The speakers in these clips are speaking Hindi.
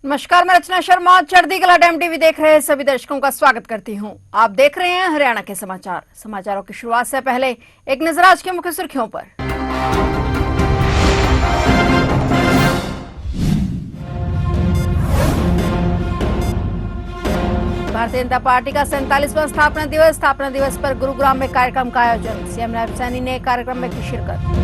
नमस्कार, मैं रचना शर्मा चढ़ती कला टाइम टीवी देख रहे सभी दर्शकों का स्वागत करती हूं। आप देख रहे हैं हरियाणा के समाचार। समाचारों की शुरुआत से पहले एक नजर आज की मुख्य सुर्खियों पर। भारतीय जनता पार्टी का 47वां स्थापना दिवस पर गुरुग्राम में कार्यक्रम का आयोजन। सीएम नायब सैनी ने कार्यक्रम में की शिरकत।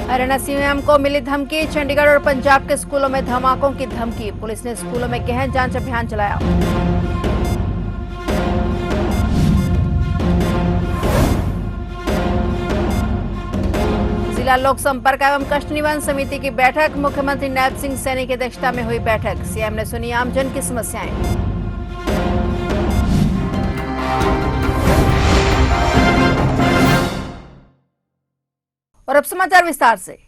हरियाणा सीएम को मिली धमकी। चंडीगढ़ और पंजाब के स्कूलों में धमाकों की धमकी। पुलिस ने स्कूलों में गहन जांच अभियान चलाया। जिला लोक संपर्क एवं कष्ट निवारण समिति की बैठक। मुख्यमंत्री नायब सिंह सैनी की अध्यक्षता में हुई बैठक। सीएम ने सुनी आमजन की समस्याएं। और अब समाचार विस्तार से।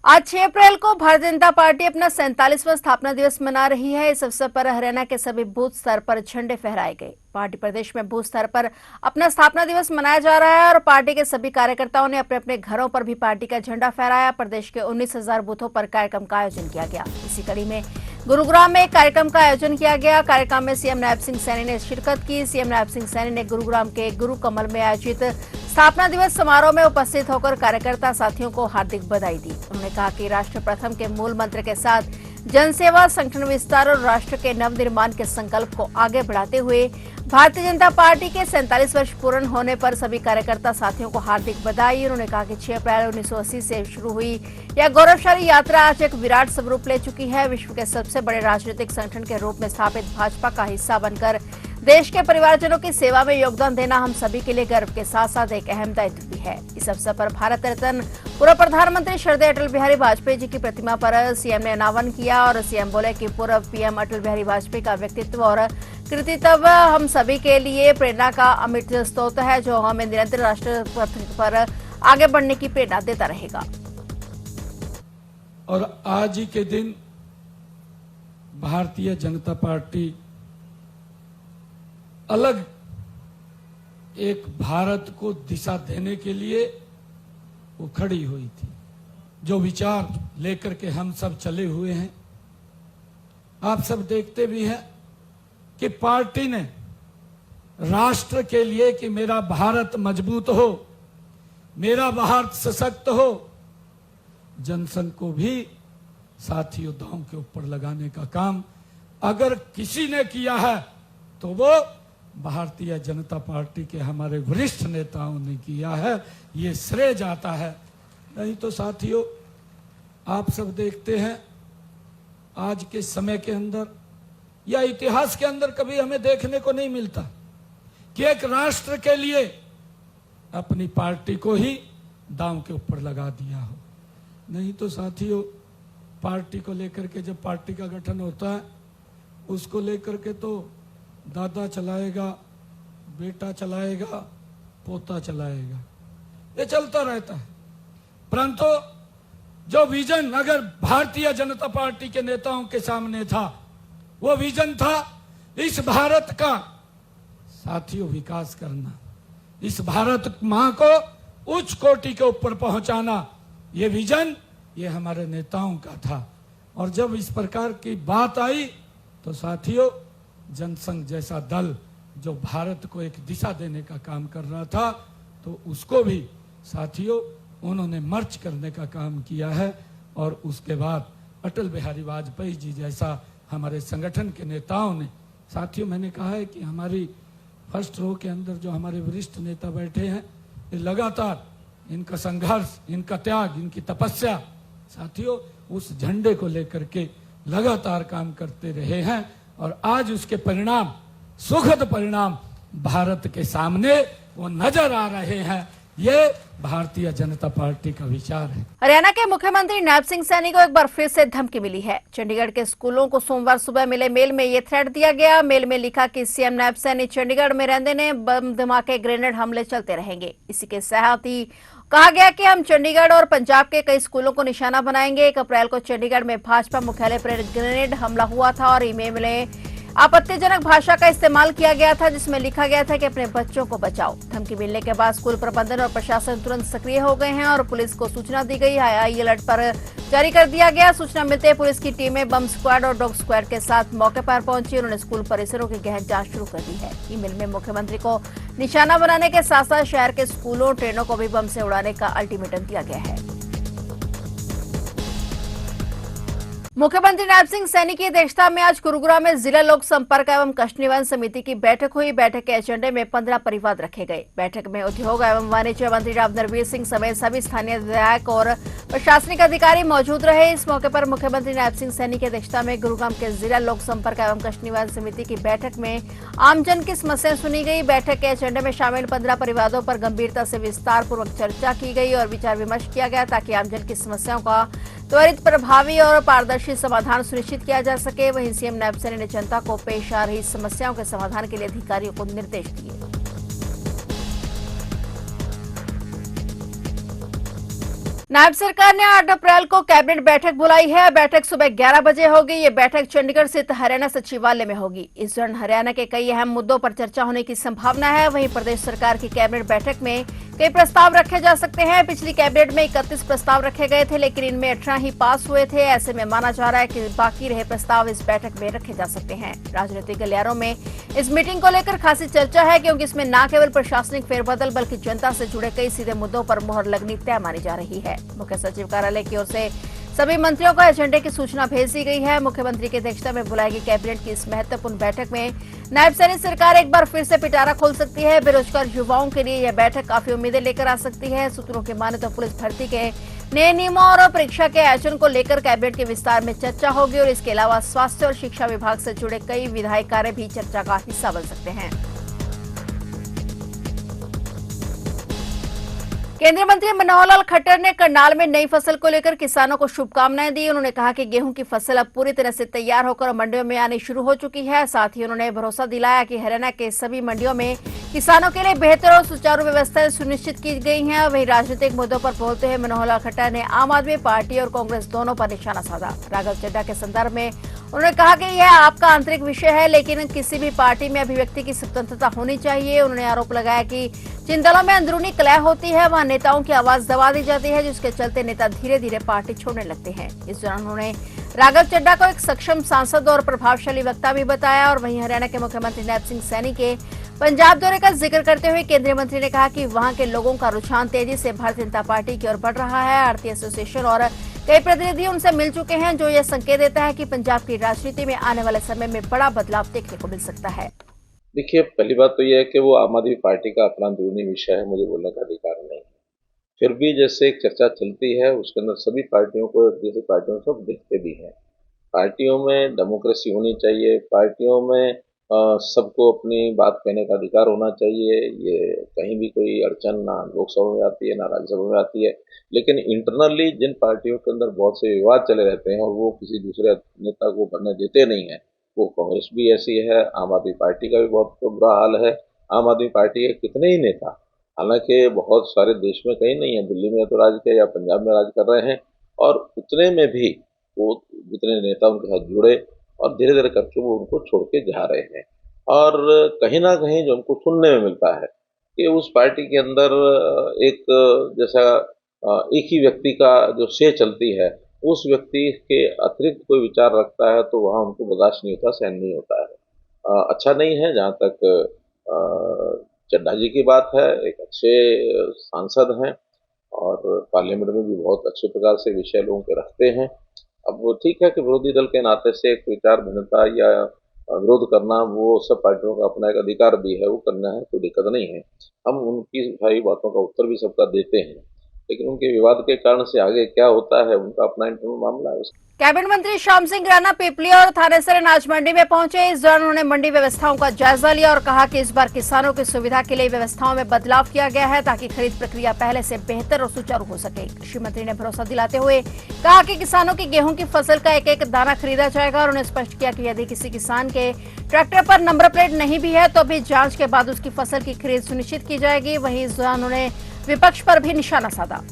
आज 6 अप्रैल को भारतीय जनता पार्टी अपना 47वां स्थापना दिवस मना रही है। इस अवसर पर हरियाणा के सभी बूथ स्तर पर झंडे फहराए गए। पार्टी प्रदेश में बूथ स्तर पर अपना स्थापना दिवस मनाया जा रहा है और पार्टी के सभी कार्यकर्ताओं ने अपने अपने घरों पर भी पार्टी का झंडा फहराया। प्रदेश के 19,000 बूथों पर कार्यक्रम का आयोजन किया गया। इसी कड़ी में गुरुग्राम में एक कार्यक्रम का आयोजन किया गया। कार्यक्रम में सीएम नायब सिंह सैनी ने शिरकत की। सीएम नायब सिंह सैनी ने गुरुग्राम के गुरु कमल में आयोजित स्थापना दिवस समारोह में उपस्थित होकर कार्यकर्ता साथियों को हार्दिक बधाई दी। उन्होंने कहा कि राष्ट्र प्रथम के मूल मंत्र के साथ जनसेवा, संगठन विस्तार और राष्ट्र के नवनिर्माण के संकल्प को आगे बढ़ाते हुए भारतीय जनता पार्टी के 47 वर्ष पूर्ण होने पर सभी कार्यकर्ता साथियों को हार्दिक बधाई। उन्होंने कहा कि 6 अप्रैल 1980 से शुरू हुई यह गौरवशाली यात्रा आज एक विराट स्वरूप ले चुकी है। विश्व के सबसे बड़े राजनीतिक संगठन के रूप में स्थापित भाजपा का हिस्सा बनकर देश के परिवारजनों की सेवा में योगदान देना हम सभी के लिए गर्व के साथ साथ एक अहम दायित्व भी है। इस अवसर पर भारत रत्न पूर्व प्रधानमंत्री श्रद्धेय अटल बिहारी वाजपेयी जी की प्रतिमा पर सीएम ने अनावरण किया और सीएम बोले कि पूर्व पीएम अटल बिहारी वाजपेयी का व्यक्तित्व और कृतित्व हम सभी के लिए प्रेरणा का अमिट स्रोत है, जो हमें निरंतर राष्ट्र पथ पर आगे बढ़ने की प्रेरणा देता रहेगा। और आज ही के दिन भारतीय जनता पार्टी अलग एक भारत को दिशा देने के लिए वो खड़ी हुई थी। जो विचार लेकर के हम सब चले हुए हैं, आप सब देखते भी हैं कि पार्टी ने राष्ट्र के लिए कि मेरा भारत मजबूत हो, मेरा भारत सशक्त हो, जनसंघ को भी साथियों दांव के ऊपर लगाने का काम अगर किसी ने किया है तो वो भारतीय जनता पार्टी के हमारे वरिष्ठ नेताओं ने किया है। ये श्रेय जाता है। नहीं तो साथियों, आप सब देखते हैं आज के समय के अंदर या इतिहास के अंदर कभी हमें देखने को नहीं मिलता कि एक राष्ट्र के लिए अपनी पार्टी को ही दांव के ऊपर लगा दिया हो। नहीं तो साथियों, पार्टी को लेकर के जब पार्टी का गठन होता है, उसको लेकर के तो दादा चलाएगा, बेटा चलाएगा, पोता चलाएगा, ये चलता रहता है। परंतु जो विजन अगर भारतीय जनता पार्टी के नेताओं के सामने था, वो विजन था इस भारत का साथियों विकास करना, इस भारत मां को उच्च कोटि के ऊपर पहुंचाना। ये विजन ये हमारे नेताओं का था। और जब इस प्रकार की बात आई तो साथियों, जनसंघ जैसा दल जो भारत को एक दिशा देने का काम कर रहा था, तो उसको भी साथियों उन्होंने मर्ज करने का काम किया है। और उसके बाद अटल बिहारी वाजपेयी जी जैसा हमारे संगठन के नेताओं ने, साथियों मैंने कहा है कि हमारी फर्स्ट रो के अंदर जो हमारे वरिष्ठ नेता बैठे हैं, ये लगातार इनका संघर्ष, इनका त्याग, इनकी तपस्या साथियों उस झंडे को लेकर के लगातार काम करते रहे हैं। और आज उसके परिणाम, सुखद परिणाम भारत के सामने वो नजर आ रहे हैं। ये भारतीय जनता पार्टी का विचार है। हरियाणा के मुख्यमंत्री नायब सिंह सैनी को एक बार फिर से धमकी मिली है। चंडीगढ़ के स्कूलों को सोमवार सुबह मिले मेल में ये थ्रेट दिया गया। मेल में लिखा कि सीएम नायब सैनी चंडीगढ़ में रहने ने बम धमाके, ग्रेनेड हमले चलते रहेंगे। इसी के साथ ही कहा गया कि हम चंडीगढ़ और पंजाब के कई स्कूलों को निशाना बनाएंगे। 1 अप्रैल को चंडीगढ़ में भाजपा मुख्यालय पर ग्रेनेड हमला हुआ था और ईमेल में आपत्तिजनक भाषा का इस्तेमाल किया गया था, जिसमें लिखा गया था कि अपने बच्चों को बचाओ। धमकी मिलने के बाद स्कूल प्रबंधन और प्रशासन तुरंत सक्रिय हो गए हैं और पुलिस को सूचना दी गई। हाई अलर्ट पर जारी कर दिया गया। सूचना मिलते ही पुलिस की टीमें बम स्क्वाड और डॉग स्क्वाड के साथ मौके पर पहुंची। उन्होंने स्कूल परिसरों की गहन जांच शुरू कर दी है। ईमेल में मुख्यमंत्री को निशाना बनाने के साथ साथ शहर के स्कूलों, ट्रेनों को भी बम से उड़ाने का अल्टीमेटम दिया गया है। मुख्यमंत्री नायब सिंह सैनी की अध्यक्षता में आज गुरुग्राम में जिला लोक संपर्क एवं कष्ट निवारण समिति की बैठक हुई। बैठक के एजेंडे में 15 परिवाद रखे गए। बैठक में उद्योग एवं वाणिज्य मंत्री राव नरवीर सिंह समेत सभी स्थानीय विधायक और प्रशासनिक अधिकारी मौजूद रहे। इस मौके पर मुख्यमंत्री नायब सिंह सैनी की अध्यक्षता में गुरुग्राम के जिला लोक संपर्क एवं कष्ट निवारण समिति की बैठक में आमजन की समस्याएं सुनी गई। बैठक के एजेंडे में शामिल 15 परिवादों पर गंभीरता से विस्तार पूर्वक चर्चा की गई और विचार विमर्श किया गया, ताकि आमजन की समस्याओं का त्वरित, प्रभावी और पारदर्शी समाधान सुनिश्चित किया जा सके। वहीं सीएम नायब सैनी ने जनता को पेश आ रही समस्याओं के समाधान के लिए अधिकारियों को निर्देश दिए। नायब सरकार ने 8 अप्रैल को कैबिनेट बैठक बुलाई है। बैठक सुबह 11 बजे होगी। ये बैठक चंडीगढ़ स्थित हरियाणा सचिवालय में होगी। इस दौरान हरियाणा के कई अहम मुद्दों पर चर्चा होने की संभावना है। वहीं प्रदेश सरकार की कैबिनेट बैठक में कई प्रस्ताव रखे जा सकते हैं। पिछली कैबिनेट में 31 प्रस्ताव रखे गए थे, लेकिन इनमें 18 ही पास हुए थे। ऐसे में माना जा रहा है कि बाकी रहे प्रस्ताव इस बैठक में रखे जा सकते हैं। राजनीतिक गलियारों में इस मीटिंग को लेकर खासी चर्चा है, क्योंकि इसमें न केवल प्रशासनिक फेरबदल बल्कि जनता से जुड़े कई सीधे मुद्दों पर मुहर लगनी तय मानी जा रही है। मुख्य सचिव कार्यालय की ओर से सभी मंत्रियों को एजेंडे की सूचना भेज दी गई है। मुख्यमंत्री की अध्यक्षता में बुलाई गई कैबिनेट की इस महत्वपूर्ण बैठक में नायब सैनी सरकार एक बार फिर से पिटारा खोल सकती है। बेरोजगार युवाओं के लिए यह बैठक काफी उम्मीदें लेकर आ सकती है। सूत्रों की माने तो पुलिस भर्ती के नए नियमों और परीक्षा के आयोजन को लेकर कैबिनेट के विस्तार में चर्चा होगी और इसके अलावा स्वास्थ्य और शिक्षा विभाग से जुड़े कई विधायी कार्य भी चर्चा का हिस्सा बन सकते हैं। केंद्रीय मंत्री मनोहर लाल खट्टर ने करनाल में नई फसल को लेकर किसानों को शुभकामनाएं दी। उन्होंने कहा कि गेहूं की फसल अब पूरी तरह से तैयार होकर मंडियों में आनी शुरू हो चुकी है। साथ ही उन्होंने भरोसा दिलाया कि हरियाणा के सभी मंडियों में किसानों के लिए बेहतर और सुचारू व्यवस्थाएं सुनिश्चित की गई हैं। वहीं राजनीतिक मुद्दों पर बोलते हुए मनोहर लाल खट्टर ने आम आदमी पार्टी और कांग्रेस दोनों पर निशाना साधा। राघव चड्ढा के संदर्भ में उन्होंने कहा कि यह आपका आंतरिक विषय है, लेकिन किसी भी पार्टी में अभिव्यक्ति की स्वतंत्रता होनी चाहिए। उन्होंने आरोप लगाया कि जिन दलों में अंदरूनी कलह होती है, वहां नेताओं की आवाज दबा दी जाती है, जिसके चलते नेता धीरे धीरे पार्टी छोड़ने लगते हैं। इस दौरान उन्होंने राघव चड्ढा को एक सक्षम सांसद और प्रभावशाली वक्ता भी बताया। और वहीं हरियाणा के मुख्यमंत्री नायब सिंह सैनी के पंजाब दौरे का जिक्र करते हुए केंद्रीय मंत्री ने कहा कि वहां के लोगों का रुझान तेजी से भारतीय जनता पार्टी की ओर बढ़ रहा है। आरती एसोसिएशन और कई प्रतिनिधि उनसे मिल चुके हैं, जो यह संकेत देता है कि पंजाब की राजनीति में आने वाले समय में बड़ा बदलाव देखने को मिल सकता है। देखिए, पहली बात तो यह है कि वो आम आदमी पार्टी का अपना अंदरूनी विषय है, मुझे बोलने का अधिकार नहीं है। फिर भी जैसे एक चर्चा चलती है, उसके अंदर सभी पार्टियों को, जैसे पार्टियों सब देखते भी हैं। पार्टियों में डेमोक्रेसी होनी चाहिए, पार्टियों में सबको अपनी बात कहने का अधिकार होना चाहिए। ये कहीं भी कोई अड़चन ना लोकसभा में आती है ना राज्यसभा में आती है। लेकिन इंटरनली जिन पार्टियों के अंदर बहुत से विवाद चले रहते हैं और वो किसी दूसरे नेता को बनने देते नहीं है, वो कांग्रेस भी ऐसी है, आम आदमी पार्टी का भी बहुत बुरा हाल है। आम आदमी पार्टी के कितने ही नेता, हालांकि बहुत सारे देश में कहीं नहीं है, दिल्ली में तो राज किया या पंजाब में राज कर रहे हैं, और उतने में भी वो जितने नेता उनके साथ जुड़े और धीरे धीरे करके वो उनको छोड़ के जा रहे हैं। और कहीं ना कहीं जो हमको सुनने में मिलता है कि उस पार्टी के अंदर एक जैसा एक ही व्यक्ति का जो से चलती है, उस व्यक्ति के अतिरिक्त कोई विचार रखता है तो वहाँ उनको बर्दाश्त नहीं होता, सहन नहीं होता है। अच्छा नहीं है। जहाँ तक चड्ढा जी की बात है, एक अच्छे सांसद हैं और पार्लियामेंट में भी बहुत अच्छे प्रकार से विषय लोगों के रखते हैं। अब वो ठीक है कि विरोधी दल के नाते से एक विचार भिन्नता या विरोध करना, वो सब पार्टियों का अपना एक अधिकार भी है, वो करना है, कोई दिक्कत नहीं है। हम उनकी सारी बातों का उत्तर भी सबका देते हैं, लेकिन उनके विवाद के कारण से आगे क्या होता है उनका अपना इंटरनल मामला है। कैबिनेट मंत्री श्याम सिंह राणा पिपली और थानेसर अनाज मंडी में पहुंचे। इस दौरान उन्होंने मंडी व्यवस्थाओं का जायजा लिया और कहा कि इस बार किसानों की सुविधा के लिए व्यवस्थाओं में बदलाव किया गया है, ताकि खरीद प्रक्रिया पहले से बेहतर और सुचारू हो सके। कृषि मंत्री ने भरोसा दिलाते हुए कहा कि किसानों की गेहूं की फसल का एक एक दाना खरीदा जाएगा और उन्होंने स्पष्ट किया कि यदि किसी किसान के ट्रैक्टर पर नंबर प्लेट नहीं भी है तो भी जांच के बाद उसकी फसल की खरीद सुनिश्चित की जाएगी। वहीं इस दौरान उन्होंने विपक्ष पर भी निशाना साधा।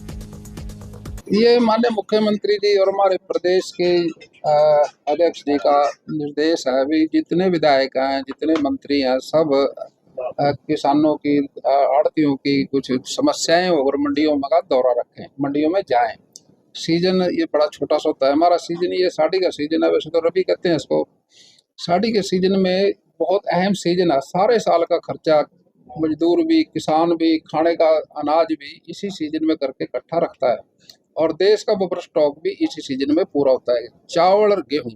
ये माननीय मुख्यमंत्री जी और हमारे प्रदेश के अध्यक्ष जी का निर्देश है। अभी जितने विधायक हैं, जितने मंत्री हैं, सब किसानों की, आड़तियों की कुछ समस्याएं और मंडियों में का दौरा रखें, मंडियों में जाएं। सीजन ये बड़ा छोटा सा होता है। हमारा सीजन ये साड़ी का सीजन है, वैसे तो रबी कहते हैं इसको। साड़ी के सीजन में बहुत अहम सीजन है। सारे साल का खर्चा मजदूर भी, किसान भी, खाने का अनाज भी इसी सीजन में करके इकट्ठा रखता है, और देश का बफर स्टॉक भी इसी सीजन में पूरा होता है। चावल और गेहूं,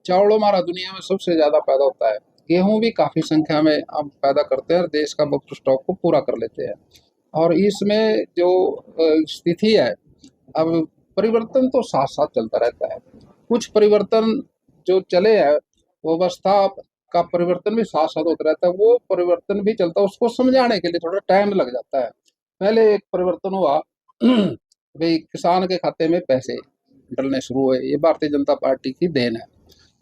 चावल हमारा दुनिया में सबसे ज़्यादा पैदा होता है, गेहूं भी काफ़ी संख्या में हम पैदा करते हैं और देश का बफर स्टॉक को पूरा कर लेते हैं। और इसमें जो स्थिति है, अब परिवर्तन तो साथ साथ चलता रहता है। कुछ परिवर्तन जो चले हैं, वो अवस्था का परिवर्तन भी साथ साथ होता रहता है। वो परिवर्तन भी चलता है, उसको समझाने के लिए थोड़ा टाइम लग जाता है। पहले एक परिवर्तन हुआ भाई, किसान के खाते में पैसे डलने शुरू हुए। ये भारतीय जनता पार्टी की देन है,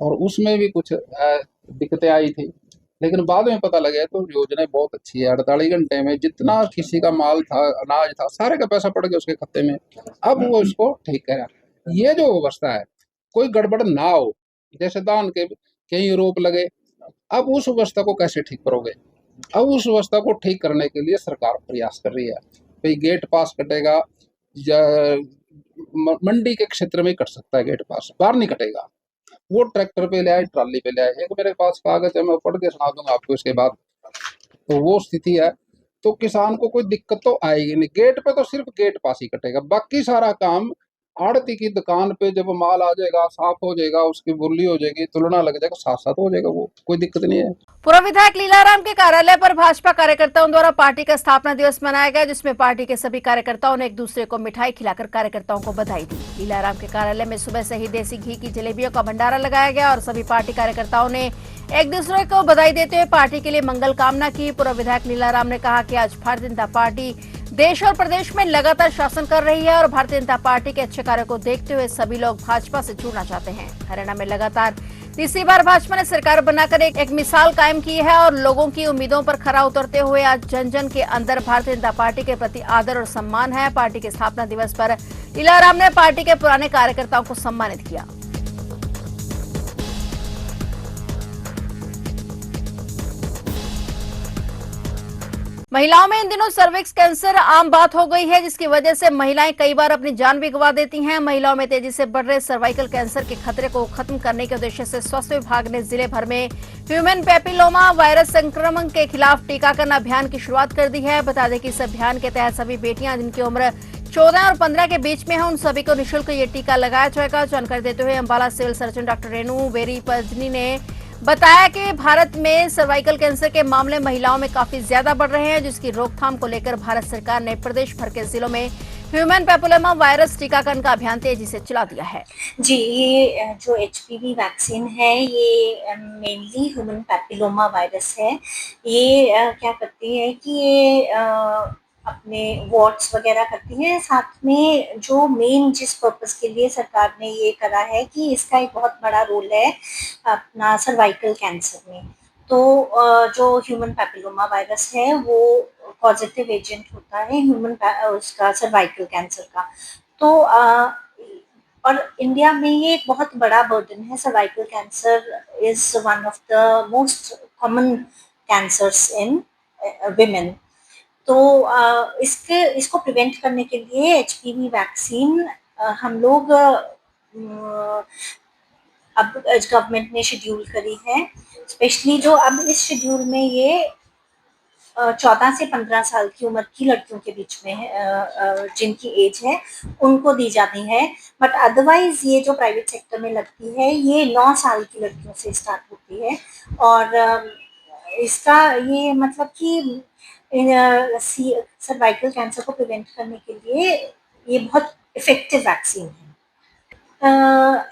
और उसमें भी कुछ दिक्कतें आई थी, लेकिन बाद में पता लगा तो योजना बहुत अच्छी है। 48 घंटे में जितना किसी का माल था, अनाज था, सारे का पैसा पड़ गया उसके खाते में। अब वो इसको ठीक करा। ये जो व्यवस्था है, कोई गड़बड़ ना हो, जैसे दान के कई आरोप लगे, अब उस व्यवस्था को कैसे ठीक करोगे? अब उस व्यवस्था को ठीक करने के लिए सरकार प्रयास कर रही है। भाई गेट पास कटेगा या मंडी के क्षेत्र में कट सकता है गेट पास, बाहर नहीं कटेगा। वो ट्रैक्टर पे ले आए, ट्राली पे ले आए। एक मेरे पास कागज है, मैं पढ़ के सुना दूंगा आपको इसके बाद। तो वो स्थिति है, तो किसान को कोई दिक्कत तो आएगी नहीं। गेट पे तो सिर्फ गेट पास ही कटेगा, बाकी सारा काम आड़ती की दुकान पे जब माल आ जाएगा, साफ हो जाएगा, उसकी बोली हो जाएगी, तुलना लग जाएगा, साथ साथ हो जाएगा, वो कोई दिक्कत नहीं है। पूर्व विधायक लीलाराम के कार्यालय पर भाजपा कार्यकर्ताओं द्वारा पार्टी का स्थापना दिवस मनाया गया, जिसमें पार्टी के सभी कार्यकर्ताओं ने एक दूसरे को मिठाई खिलाकर कार्यकर्ताओं को बधाई दी। लीलाराम के कार्यालय में सुबह से ही देसी घी की जलेबियों का भंडारा लगाया गया और सभी पार्टी कार्यकर्ताओं ने एक दूसरे को बधाई देते हुए पार्टी के लिए मंगल कामना की। पूर्व विधायक लीलाराम ने कहा कि आज भारतीय जनता पार्टी देश और प्रदेश में लगातार शासन कर रही है और भारतीय जनता पार्टी के अच्छे कार्यों को देखते हुए सभी लोग भाजपा से जुड़ना चाहते हैं। हरियाणा में लगातार तीसरी बार भाजपा ने सरकार बनाकर एक मिसाल कायम की है और लोगों की उम्मीदों पर खरा उतरते हुए आज जन जन के अंदर भारतीय जनता पार्टी के प्रति आदर और सम्मान है। पार्टी के स्थापना दिवस पर लीलाराम ने पार्टी के पुराने कार्यकर्ताओं को सम्मानित किया। महिलाओं में इन दिनों सर्विक्स कैंसर आम बात हो गई है, जिसकी वजह से महिलाएं कई बार अपनी जान भी गंवा देती हैं। महिलाओं में तेजी से बढ़ रहे सर्वाइकल कैंसर के खतरे को खत्म करने के उद्देश्य से स्वास्थ्य विभाग ने जिले भर में ह्यूमन पैपिलोमा वायरस संक्रमण के खिलाफ टीकाकरण अभियान की शुरुआत कर दी है। बता दें कि इस अभियान के तहत सभी बेटियां जिनकी उम्र 14 और 15 के बीच में है, उन सभी को निःशुल्क ये टीका लगाया जाएगा। जानकारी देते हुए Ambala civil surgeon doctor Renu वेरीपजनी ने बताया कि भारत में सर्वाइकल कैंसर के मामले महिलाओं में काफी ज्यादा बढ़ रहे हैं, जिसकी रोकथाम को लेकर भारत सरकार ने प्रदेश भर के जिलों में ह्यूमन पैपिलोमा वायरस टीकाकरण का अभियान तेजी से चला दिया है। जी, ये जो HPV वैक्सीन है, ये मेनली ह्यूमन पैपिलोमा वायरस है। ये क्या करती है कि ये अपने वॉर्ड्स वगैरह करती है। साथ में जो मेन जिस पर्पस के लिए सरकार ने ये करा है कि इसका एक बहुत बड़ा रोल है अपना सर्वाइकल कैंसर में। तो जो ह्यूमन पैपिलोमा वायरस है वो पॉजिटिव एजेंट होता है उसका सर्वाइकल कैंसर का। तो और इंडिया में ये एक बहुत बड़ा बर्डन है। Cervical cancer is one of the most common cancers in women. तो इसको प्रिवेंट करने के लिए HPV वैक्सीन हम लोग अब गवर्नमेंट ने शेड्यूल करी है। स्पेशली जो अब इस शेड्यूल में ये 14 से 15 साल की उम्र की लड़कियों के बीच में है, जिनकी एज है, उनको दी जाती है। बट अदरवाइज ये जो प्राइवेट सेक्टर में लगती है, ये 9 साल की लड़कियों से स्टार्ट होती है। और इसका ये मतलब कि सर्वाइकल कैंसर को प्रिवेंट करने के लिए ये बहुत इफेक्टिव वैक्सीन है।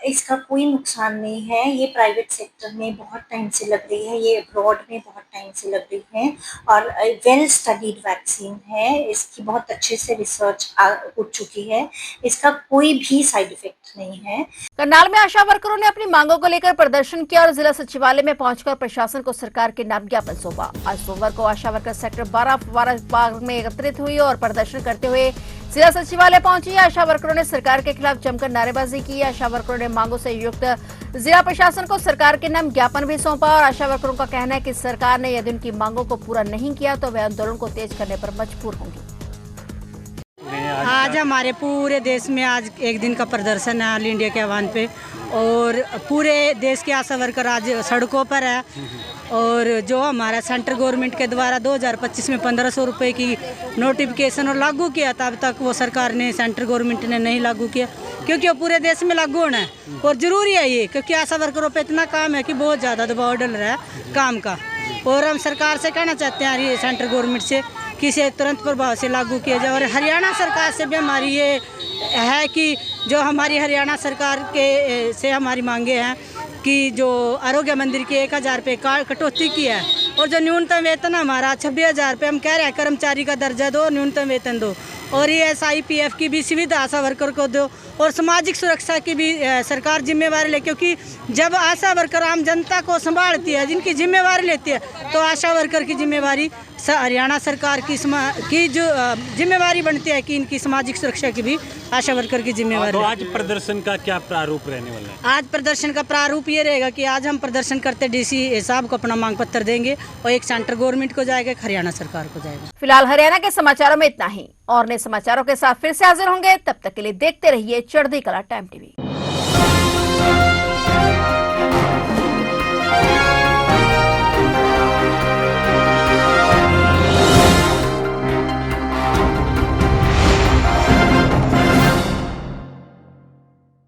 इसका कोई नुकसान नहीं है। ये प्राइवेट सेक्टर में बहुत टाइम से लग रही है, ये अब्रॉड में बहुत टाइम से लग रही है और वेल स्टडीड वैक्सीन है। इसकी बहुत अच्छे से रिसर्च हो चुकी है। इसका कोई भी साइड इफेक्ट नहीं है। करनाल में आशा वर्करों ने अपनी मांगों को लेकर प्रदर्शन किया और जिला सचिवालय में पहुंचकर प्रशासन को सरकार के नाम ज्ञापन सौंपा। आज सोमवार को आशा वर्कर सेक्टर 12 फवारा बाग में एकत्रित हुई और प्रदर्शन करते हुए जिला सचिवालय पहुंची आशा वर्करों ने सरकार के खिलाफ जमकर नारेबाजी की। आशा वर्करों ने मांगों से युक्त जिला प्रशासन को सरकार के नाम ज्ञापन भी सौंपा और आशा वर्करों का कहना है कि सरकार ने यदि उनकी मांगों को पूरा नहीं किया तो वे आंदोलन को तेज करने पर मजबूर होंगी। आज हमारे पूरे देश में आज एक दिन का प्रदर्शन है ऑल इंडिया के आह्वान पे, और पूरे देश के आशा वर्कर आज सड़कों पर है। और जो हमारा सेंट्रल गवर्नमेंट के द्वारा 2025 में 1500 रुपये की नोटिफिकेशन और लागू किया था, अब तक वो सरकार ने, सेंट्रल गवर्नमेंट ने नहीं लागू किया, क्योंकि वो पूरे देश में लागू होना है और ज़रूरी है ये, क्योंकि आशा वर्करों पे इतना काम है कि बहुत ज़्यादा दबाव डल रहा है काम का। और हम सरकार से कहना चाहते हैं ये सेंट्रल गवर्नमेंट से कि इसे तुरंत प्रभाव से लागू किया जाए। और हरियाणा सरकार से भी हमारी ये है कि जो हमारी हरियाणा सरकार के से हमारी मांगे हैं कि जो आरोग्य मंदिर के 1000 रुपये कटौती की है, और जो न्यूनतम वेतन हमारा 26,000 रुपये हम कह रहे हैं कर्मचारी का दर्जा दो, न्यूनतम वेतन दो, और ये SIPF की भी सुविधा आशा वर्कर को दो, और सामाजिक सुरक्षा की भी सरकार जिम्मेवारी ले, क्योंकि जब आशा वर्कर आम जनता को संभालती है, जिनकी जिम्मेवारी लेती है, तो आशा वर्कर की जिम्मेवारी हरियाणा सरकार की जो जिम्मेवारी बनती है कि इनकी सामाजिक सुरक्षा की भी आशा वर्कर की जिम्मेवारी। तो आज प्रदर्शन का क्या प्रारूप रहने वाला है? आज प्रदर्शन का प्रारूप ये रहेगा कि आज हम प्रदर्शन करते DC साहब को अपना मांग पत्र देंगे, और एक सेंट्रल गवर्नमेंट को जाएगा, एक हरियाणा सरकार को जाएगा। फिलहाल हरियाणा के समाचारों में इतना ही, और नए समाचारों के साथ फिर से हाजिर होंगे। तब तक के लिए देखते रहिए चढ़ती कला टाइम TV।